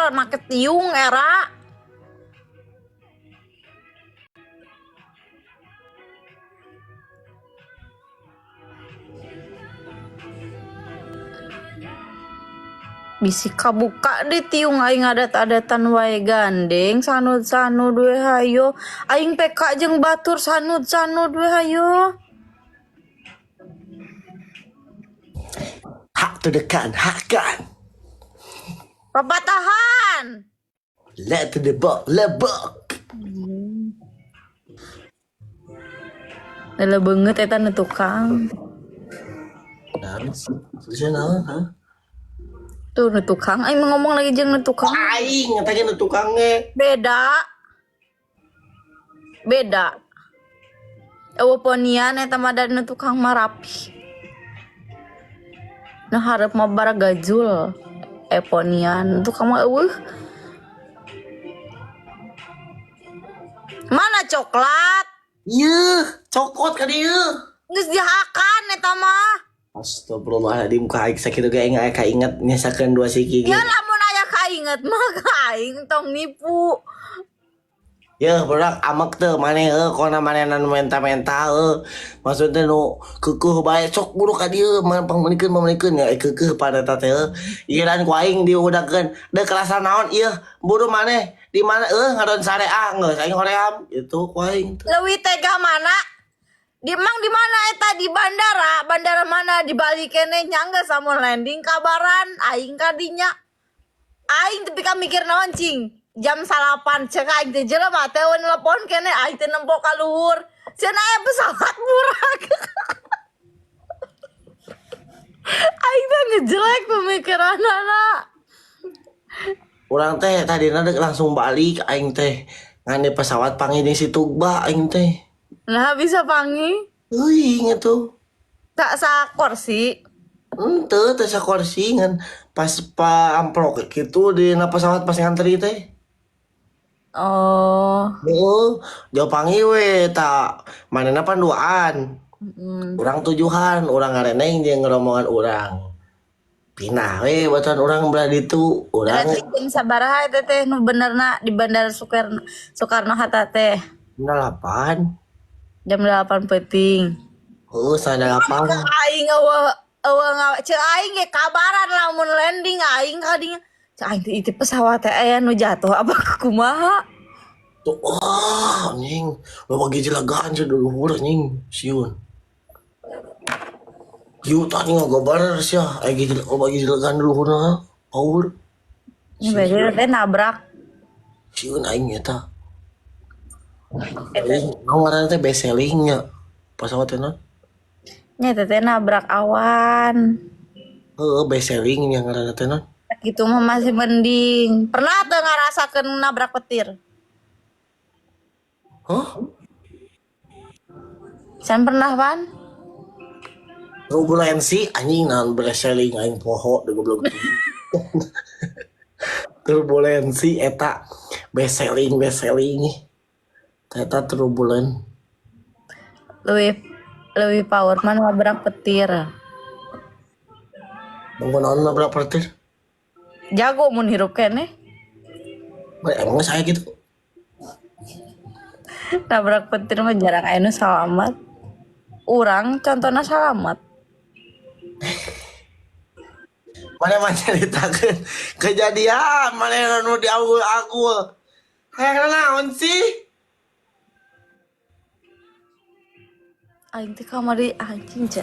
bajel make tiung era. Bisi kabuka di tiung aing adat-adatan wae gandeng sanud-sanud we hayo. Aing peka jeung batur sanud-sanud we hayo. Hak to the can, hakan. Papatahan. Let to the book, lebok. Lele banget eta nu tukang. Bisa naon, ha? Tuh nu tukang, aing ngomong lagi jeung nu tukang. Aing ngatanya nu tukangnya. Beda. Eueuh ponian eta mah da nu tukang mah rapi. Nah harap mah baragajul. Ponian tukang mah eueuh. Mana coklat? Cokot ka dieu. Geus dihakan eta mah. Astagfirullahaladzim, ka aing sakitu ge aing kainget nyasakeun dua siki ge. Ya lamun aya kainget mah aing tong nipu. Ya berak amak teu maneh kona manenan menta-menta maksudna nu keukeuh bae sok buru ka dieu pangmenikeun ya keukeuh pada teh ieuran ku aing diudagkeun deuk kerasa naon ieu buru maneh di mana ngadon sareah geus aing hoream itu ku aing Leuwih tega mana? Di mana eta di bandara mana di Bali keneh nyangga samun landing kabaran aing ka dinya. Aing teu pika mikir naon cing. Jam 8 cek aing teh jelema teh nelpon keneh aing teh nempo ka luhur. Cenah aya pesawat burak. Aing teh ngejelek pemikiranana. urang teh tadina deuk langsung balik aing teh ngan pesawat panggil di situ ba aing teh. Nah bisa pangi. Euy tuh. Tak sakursi. Teu sakursi ngan pas amplok gitu di pesawat pas ngantri teh. Oh. Jauh panggil we tak manena panduaan. Urang tujuan, urang ngareneng jeung ngeromongan urang. Pinah we baturan urang belah ditu. Urang Jam sabaraha eta teh nu benerna di Bandara Soekarno-Hatta teh? Jam 8. Jam 8 peuting. Sada 8. Aing eueuh ceu aing ge kabaran lamun landing aing ka dinya. Ceu aing teh itu pesawat teh aya nu jatuh apa kumaha? Tuh anjing, lo bagi jelagaan sih dulu anjing, siun. Yuk tadi ngagobar sih ya, lo bagi jelagaan dulu power. Ini beda teh nabrak. Siun aing eta. Ngawaran teh best sellingnya pesawat teh non. Nya teh nabrak awan. Best selling yang ngaranna teh non. Gitu mah masih mending. Pernah teu ngarasakeun nabrak petir? San pernah pan? Turbulensi anjing naon best selling aing poho deh goblok. Turbulensi eta best selling. Eta turbulen. Lebih power man nabrak petir. Naon nabrak petir? Jago mun hirup keneh. Emang saya gitu. Nabrak petir mah jarang aya nu salamat. Urang contohna salamat. Mana ceritakeun kejadian mana nu di aku. Hayang naon sih? Aing teh kamari anjing ca.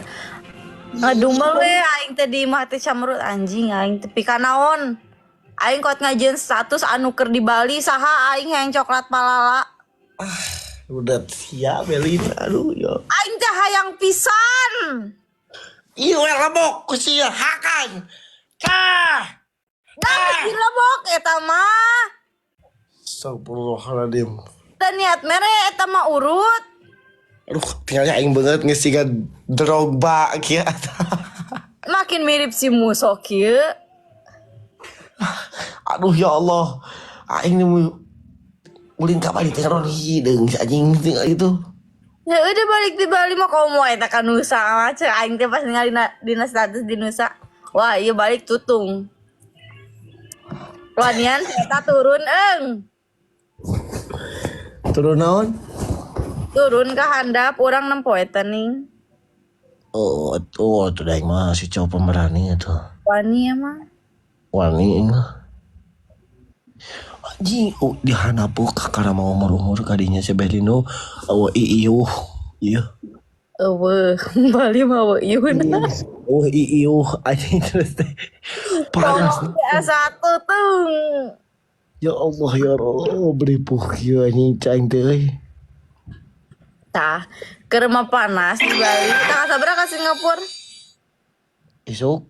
Ngadumel we aing teh di imah teh camrut anjing aing teh pika naon. Aing kuat ngajieun status anu keur di Bali saha aing hayang coklat palala. Udah siap Belina aduh ya. Aing teh hayang pisan. Ieu lebok ku sia hakan. Da lebok eta mah. Astagfirullahaladzim. Da niat mere eta mah urut. Aduh, tinggalnya aing banget ngesiga Drogba kieu. Makin mirip si Muso kieu. Aduh ya Allah. Aing nemu ulin ka Bali teh ron hideung si anjing tinggal itu. Ya udah balik di Bali mah komo eta ka Nusa mah ceu aing teh pas ningali dina status di Nusa. Wah, ieu balik tutung. Wanian eta turun Turun naon? turun ke handap orang nempo eta ning. Oh, tuh daeng mah si cowok pemberani itu. Wani emang. Wani mah. Anjing, di hanapu kakara mau umur-umur kadinya sebelino iiuh. Iya. Eueuh, Bali mah ieu na. Iiuh anjing terus teh. Panas. Satu tuh. Ya Allah ya Allah, beri puh kieu anjing cang teh. Tah, keur mah panas di Bali. Tah sabaraha ka Singapura? Isuk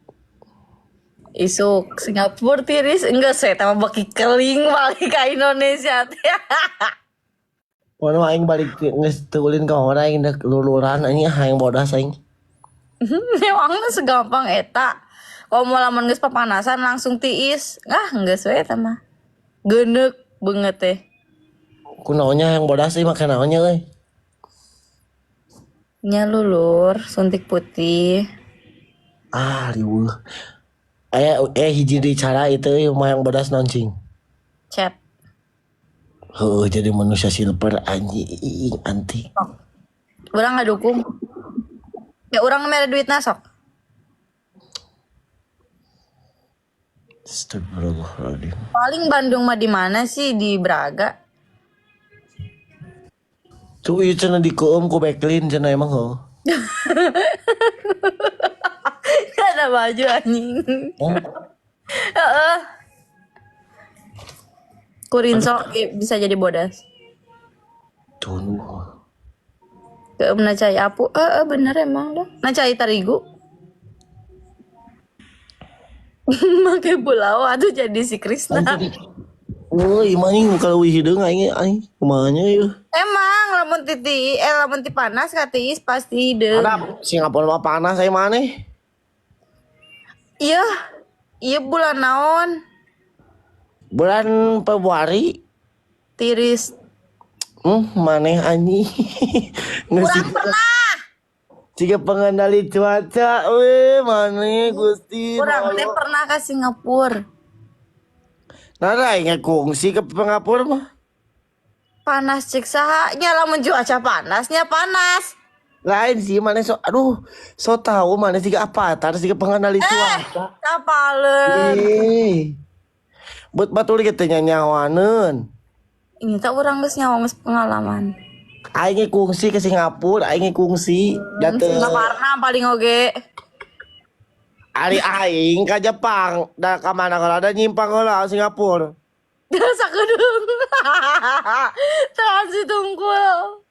Isuk Singapura tiris enggak saya tambah baki keling balik ke Indonesia teh. Mana aing balik geus teu ulin ka orang aing dah luluran anjing hayang bodas aing. Emangnya segampang eta. Kalau mau lamun geus papanasan langsung tiis. Geus we eta mah. Geuneuk beungeut teh. Kunaonnya hayang bodas ieu make naonnya euy. Nya lulur suntik putih. Riweuh. Aya hiji di cara itu hayang bodas naon cing. Chat. Heuh jadi manusia silver anjing anti. Urang ngadukung. Ya urang mere duitna sok. Astagfirullahaladzim. Paling Bandung mah di mana sih? Di Braga. Tuh ieu cenah dikeum ku Backlin cenah emang heuh. Ada baju anjing. Oh, Heeh. Kurinso bisa jadi bodas. tuh. Keum na cai apu. Bener emang dah. Na cai tarigu. Make pulau atuh jadi si Krisna. Woi, maning kalau wih hideung aing kumanya ieu. Emang lamun ti panas katiis pasti hideung. Ada Singapura mah panas aya maneh. Iya bulan naon? Bulan Februari Tiris. maneh anjing. Kurang pernah. Jika pengendali cuaca, maneh Gusti. Kurang teh pernah ke Singapura. Nara ingat kungsi ke Singapura mah. Panas cek saha nya lamun cuaca panasnya panas. Lain sih maneh so tahu maneh jika apa tar jika pengendali cuaca. Kapaleun. Buat batur kita nyawaneun. Ini tak urang geus nyawa geus pengalaman. Aing kungsi ke Singapura, aing kungsi dateng. Singapura paling oge. Ari aing ka Jepang, da ka mana kalau ada nyimpang heula Singapura. Sakedeung. Transit unggul.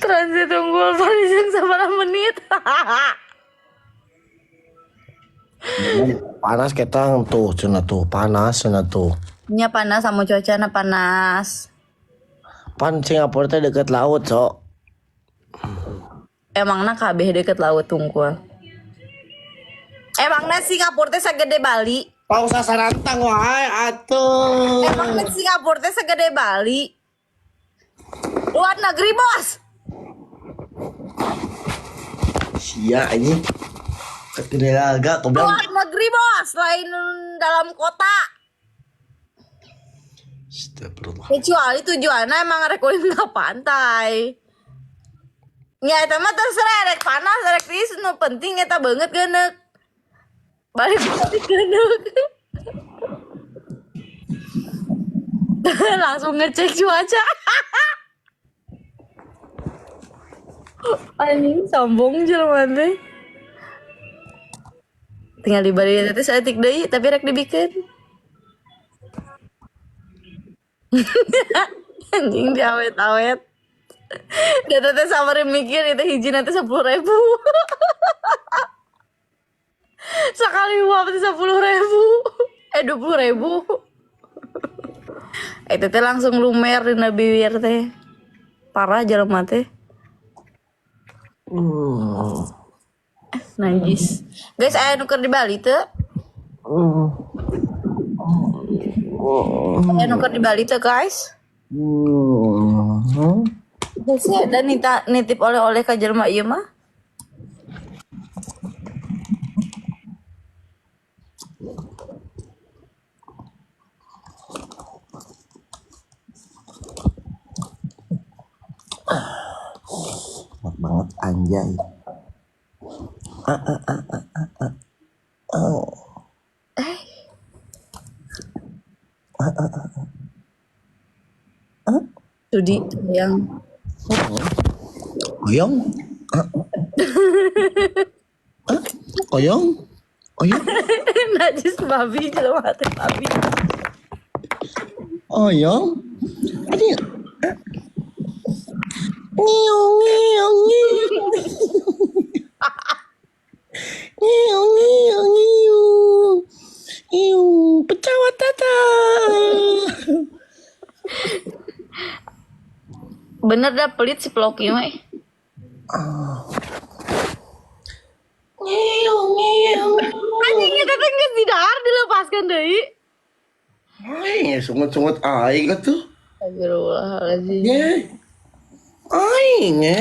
Transit unggul paling sabaraha menit. Panas ketang tuh cenah tuh, panas cenah tuh. Nya panas sama cuacana panas. Pan Singapura teh deket laut, sok. Emangna kabeh deket laut unggul. Emangna Singapura teh sagede Bali? Pausa sarantang wae atuh. Emangna Singapura teh sagede Bali? Luar negeri, Bos. Sia anjing. Gede laga kau bilang. Luar negeri, Bos, lain dalam kota. Astagfirullah. Kecuali tujuannya emang rekulin ke pantai. Ya eta mah terserah rek panas rek tiis nu penting eta banget geuneuk. Balik geuneuk. Langsung ngecek cuaca. Anjing sombong jelema teh. Tinggal di Bali teh saeutik deui tapi rek dibikeun. Anjing diawet-awet. Data teh samari mikir itu hiji nanti 10.000. Sekali uap teh 10.000. 20.000. Itu teh langsung lumer dina bibir teh. Parah jelema teh. Najis. Guys, aya nu keur di Bali teu? Aya nu keur di Bali teu, guys? Guys, ada nitip oleh-oleh ka jelema ieu mah. anjay. Judi yang Oyong. Oyong. Oyong. najis babi jelema teh babi. Oyong. Ini. Ngiung ngiung ngiung. Ngiung ngiung ngiung. Ngiung pesawat datang. Bener dah pelit si Ploki mah. Ngiung ngiung. Anjing kita teh geus didahar dilepaskan deui. Ay, sungut-sungut aing atuh. Astagfirullahaladzim. Ye. Aing ye.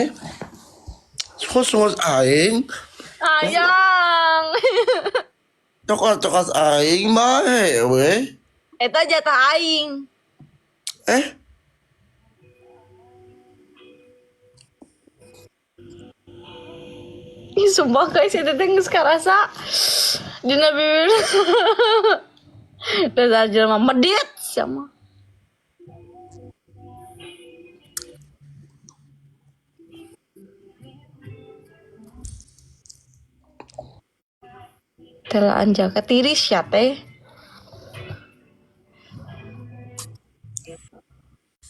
Sungut-sungut aing. Ayang. Coklat-coklat aing bae we. Eta jatah aing. Ih, sumpah guys, itu teh geus karasa dina bibir. Dasar jelema medit sama. Telaan jaga tiris ya teh.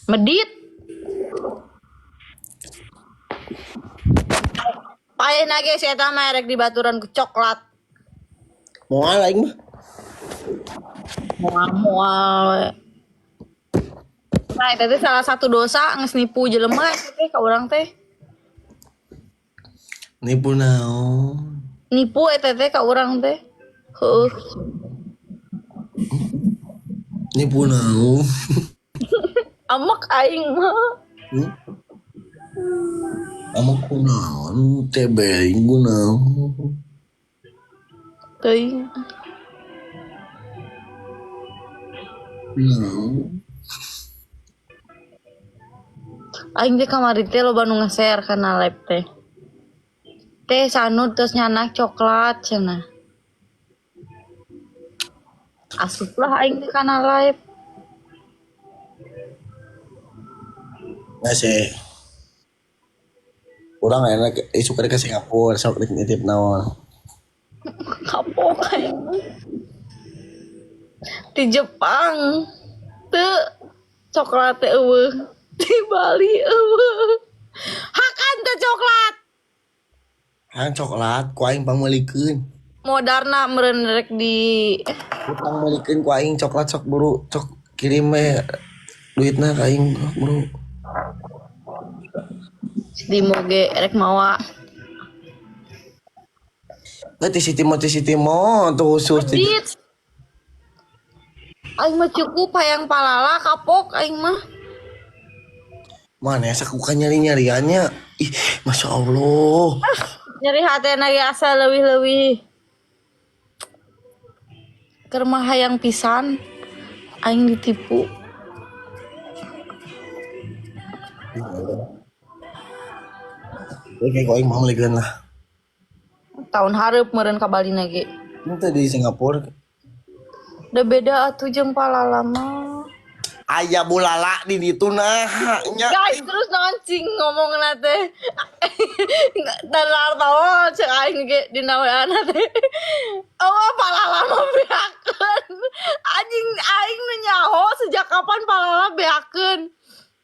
Medit. Paena ge si eta mah erek dibaturan ku coklat. Moal aing mah. Moal. Nah, itu teh salah satu dosa geus nipu jelema teh ka urang teh. Nipu naon? Nipu eta teh ka urang teh. Heuh. Nipu naon? Amak aing mah. Amak kunaon? Tebing kunaon? Teuing. Naon? Aing teh kamari teh loba nu nge-share kana live teh. Teh sanud terus nyanak coklat cenah. Asup lah aing teh kana live. Ngasih. Urang enak suka ke Singapura, sok nitip naon. Kapok aing. Di Jepang teu coklat teh eueuh. Di Bali eueuh. Hakan teh coklat. Hang coklat ku aing pameulikeun. Modarna meureun rek di Utang meulikeun ku aing coklat sok buru cok kirim we duitna ka aing buru. di moge rek mawa. Ti Siti Mo tuh khusus ti. Dit. Aing mah cukup hayang palala kapok aing mah. Mana sakuka nyari-nyariannya. Ih, Masya Allah. Nyeri hatena ge asa leuwih-leuwih. Keur mah hayang pisan aing ditipu. Kayak aing mau legeun lah. Tahun hareup meureun ka Bali na ge. Itu di Singapura. Da beda atuh jeung palala mah. Aya bulala di ditu nah nya. Guys, terus nancing ngomongna teh. Dan tawa cek aing ge dina WA-na teh. Oh, palala mah beakeun. Anjing aing nu nyaho sejak kapan palala beakeun.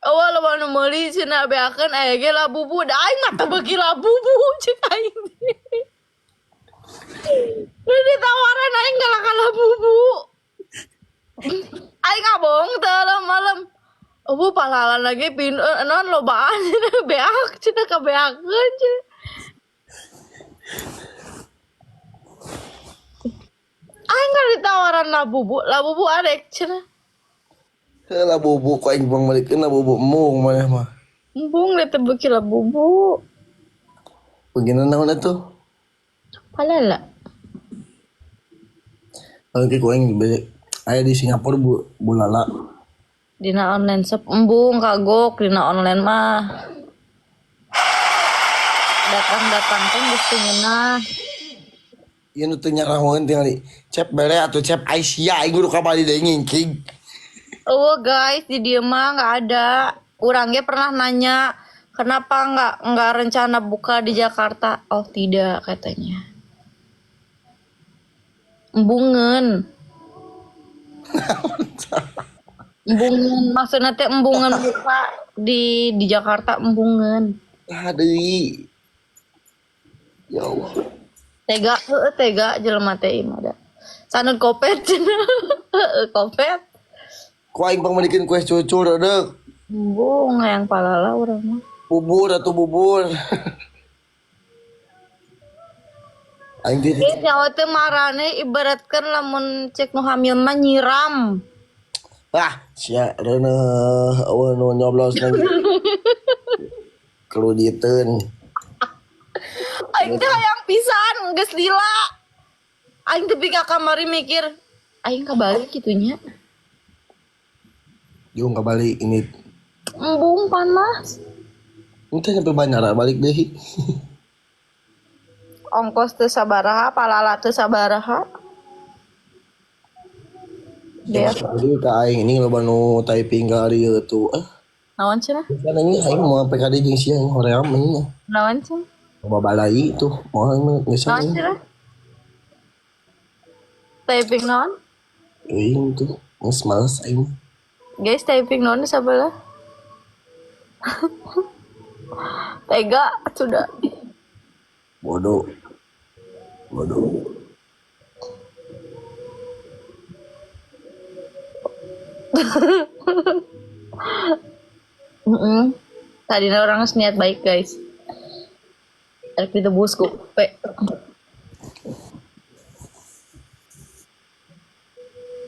Oh, loba nu meuli cenah beakeun aya ge labubu. Da aing mah teu beuki labubu cek aing. Ini tawaran aing galak labubu. Aing ngabong teh malam. Oh, palala lagi pin non lobaan beak cenah ka beakeun cenah. Aing nggak ditawaran labubu adek cenah. Lah bubu ku aing bang malikeun bubu mung maneh mah. Embung teh beuki labubu. Begini naon atuh? Palala. Oke ku aing aya di Singapura bulala. Dina online shop embung kagok dina online mah. datang kan geus nah. Ieu nu teu nyarahoeun tinggali. Cep bere atau cep Aisyah aing kudu kabali deui ngingking. Oh guys, di dia mah nggak ada. Orangnya pernah nanya kenapa nggak rencana buka di Jakarta. Oh tidak katanya. Embungen, embungen. Maksudnya teh embungen buka di Jakarta embungen. Ah deui. Ya Allah. Tega jelema teh imah da. Sanud kopet cenah. Heueuh kopet. Ku aing pangmanikeun kue cucur deuk. Embung yang palala urang mah. Bubur atau bubur. Aing teh Geus nyawa teh marane ibaratkan lamun cek nu hamil mah nyiram. sia reuneuh eueuh nu nyoblos lagi. Keluditeun. Aing teh hayang pisan geus lila. Aing teh ka kamari mikir aing kabalik kitunya. Jung kabalik ini. Embung panas. Entah sampai Bandara balik deui. Ongkos teu sabaraha, palala teu sabaraha. Dia Jadi ka aing ini loba nu typing ka ieu tuh. naon cenah? Kan ini aing mau PKD jeung sia hoream ini. Naon cenah? Loba balai tuh. Mau geus Naon aing. cenah? Typing naon? Aing tuh geus males aing. Guys, typing naon di sabelah? Tega sudah. Bodoh. Tadinya orang niat baik guys. Rek ditebus ku pe.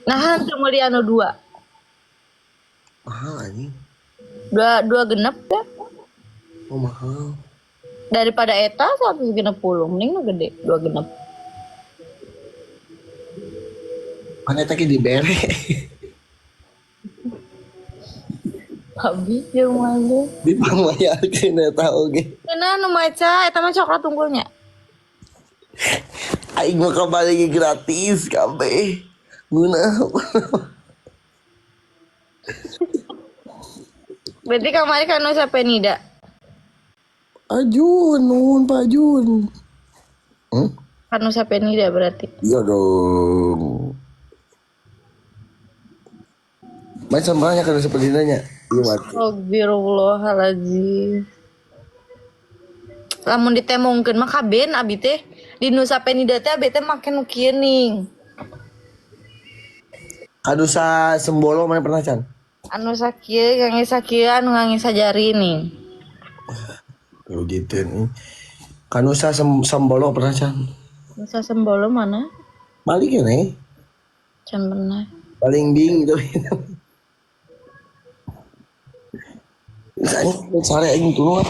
Nah, kemudian anu 2. Mahal anjing. Dua genep ya. Oh mahal. Daripada eta 160 mending nu gede 2 genep. Kan eta ge dibere. Habis jeung mah. Dipangmayarkeun eta oge. Cenah nu maca eta mah coklat unggulnya. Aing mah kabali ge gratis kabeh. Ngeunah. Berarti kamari kan Nusa Penida. Ajun, nuhun Pak Ajun. Kan Nusa Penida berarti. Iya dong. Main sambalnya kan seperti nanya. Iya mati. Astagfirullahaladzim. Lamun ditemongkeun mah kaben abi teh di Nusa Penida teh abi teh make nu kieu ning. Aduh sa sembolo mana pernah can? Anu sakieu ngangge sakieu anu ngangge sajari ning. Kalau gitu nih. Kanusa sembolo pernah can? Nusa Sembolo mana? Balik ya nih. Can pernah. Paling bing gitu. Misalnya sare aing tuh.